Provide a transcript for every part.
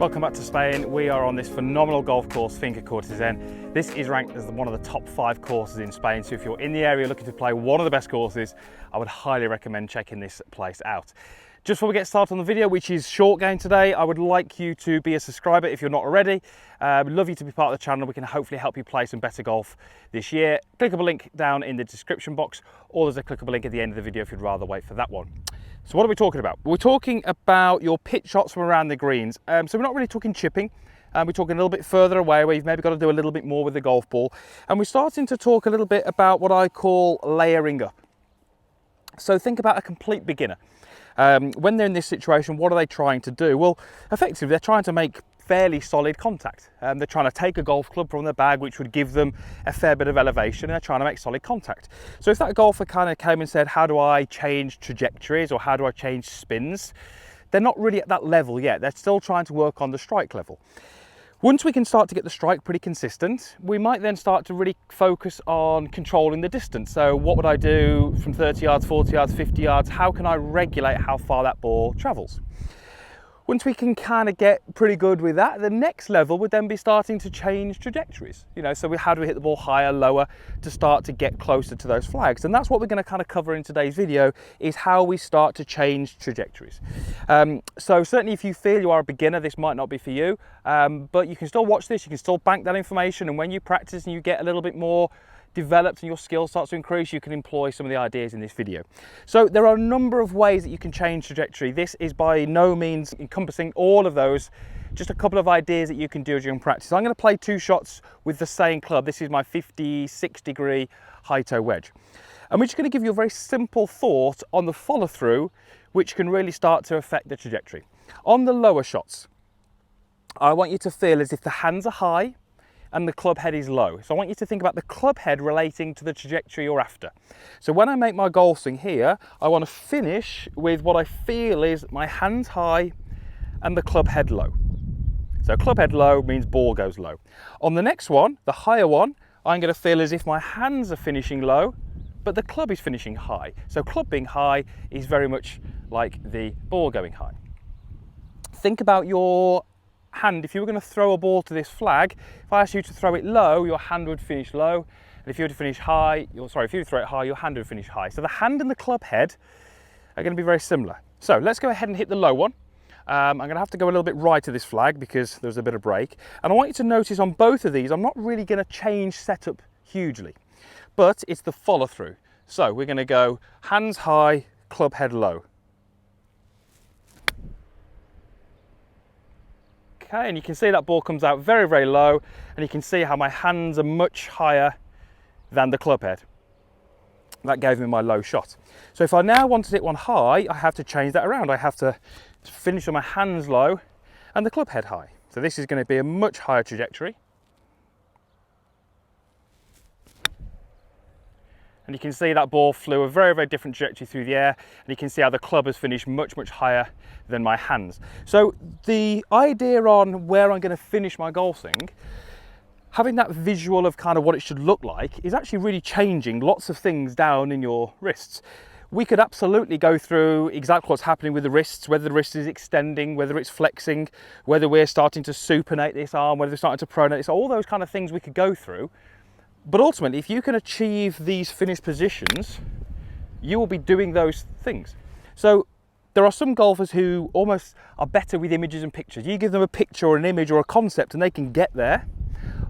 Welcome back to Spain. We are on this phenomenal golf course, Finca Cortezen. This is ranked as one of the top 5 courses in Spain, so if you're in the area looking to play one of the best courses, I would highly recommend checking this place out. Just before we get started on the video, which is short game today, I would like you to be a subscriber if you're not already. We'd love you to be part of the channel. We can hopefully help you play some better golf this year. Clickable link down in the description box, or there's a clickable link at the end of the video if you'd rather wait for that one. So what are we talking about? We're talking about your pitch shots from around the greens. So we're not really talking chipping. We're talking a little bit further away where you've maybe got to do a little bit more with the golf ball. And we're starting to talk a little bit about what I call layering up. So think about a complete beginner. When they're in this situation, what are they trying to do? Well, effectively, they're trying to make fairly solid contact. They're trying to take a golf club from their bag, which would give them a fair bit of elevation, and they're trying to make solid contact. So if that golfer kind of came and said, how do I change trajectories or how do I change spins? They're not really at that level yet. They're still trying to work on the strike level. Once we can start to get the strike pretty consistent, we might then start to really focus on controlling the distance. So what would I do from 30 yards, 40 yards, 50 yards? How can I regulate how far that ball travels? Once we can kind of get pretty good with that, the next level would then be starting to change trajectories. So how do we hit the ball higher, lower to start to get closer to those flags? And that's what we're going to kind of cover in today's video, is how we start to change trajectories. So certainly if you feel you are a beginner, this might not be for you, but you can still watch this, you can still bank that information, and when you practice and you get a little bit more developed and your skill starts to increase, you can employ some of the ideas in this video. So there are a number of ways that you can change trajectory. This is by no means encompassing all of those, just a couple of ideas that you can do during practice. I'm going to play 2 shots with the same club. This is my 56 degree high toe wedge. And we're just going to give you a very simple thought on the follow through, which can really start to affect the trajectory. On the lower shots, I want you to feel as if the hands are high and the club head is low. So I want you to think about the club head relating to the trajectory you're after. So when I make my golf swing here, I want to finish with what I feel is my hands high and the club head low. So club head low means ball goes low. On the next one, the higher one, I'm going to feel as if my hands are finishing low, but the club is finishing high. So club being high is very much like the ball going high. Think about your hand. If you were going to throw a ball to this flag, if I asked you to throw it low, your hand would finish low, and if you were to finish high, if you were to throw it high, your hand would finish high. So the hand and the club head are going to be very similar. So let's go ahead and hit the low one. I'm going to have to go a little bit right to this flag because there's a bit of break, and I want you to notice on both of these, I'm not really going to change setup hugely, but it's the follow through. So we're going to go hands high, club head low. Okay, and you can see that ball comes out very, very low, and you can see how my hands are much higher than the club head. That gave me my low shot. So if I now want to hit one high, I have to change that around. I have to finish with my hands low and the club head high. So this is going to be a much higher trajectory. And you can see that ball flew a very, very different trajectory through the air, and you can see how the club has finished much, much higher than my hands. So the idea on where I'm going to finish my golf swing, having that visual of kind of what it should look like, is actually really changing lots of things down in your wrists. We could absolutely go through exactly what's happening with the wrists, whether the wrist is extending, whether it's flexing, whether we're starting to supinate this arm, whether we're starting to pronate this, all those kind of things we could go through. But ultimately, if you can achieve these finished positions, you will be doing those things. So there are some golfers who almost are better with images and pictures. You give them a picture or an image or a concept and they can get there.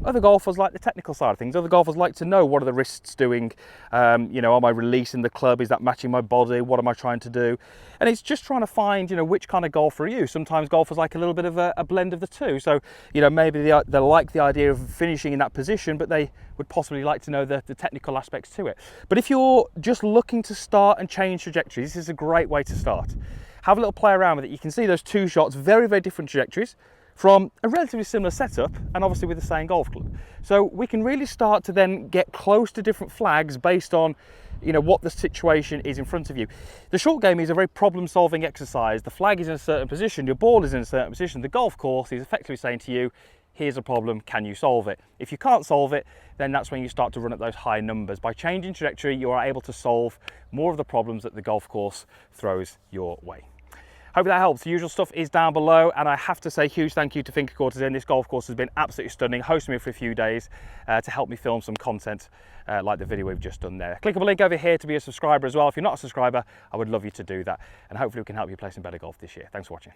Other golfers like the technical side of things. Other golfers like to know, what are the wrists doing? Am I releasing the club? Is that matching my body? What am I trying to do? And it's just trying to find, which kind of golfer are you? Sometimes golfers like a little bit of a blend of the two. So, maybe they like the idea of finishing in that position, but they would possibly like to know the technical aspects to it. But if you're just looking to start and change trajectories, this is a great way to start. Have a little play around with it. You can see those 2 shots, very, very different trajectories, from a relatively similar setup, and obviously with the same golf club. So we can really start to then get close to different flags based on what the situation is in front of you. The short game is a very problem-solving exercise. The flag is in a certain position, your ball is in a certain position. The golf course is effectively saying to you, here's a problem, can you solve it? If you can't solve it, then that's when you start to run at those high numbers. By changing trajectory, you are able to solve more of the problems that the golf course throws your way. Hope that helps. The usual stuff is down below, and I have to say huge thank you to Finca Courtesan. This golf course has been absolutely stunning, hosting me for a few days to help me film some content like the video we've just done there. Click on the link over here to be a subscriber as well. If you're not a subscriber, I would love you to do that, and hopefully we can help you play some better golf this year. Thanks for watching.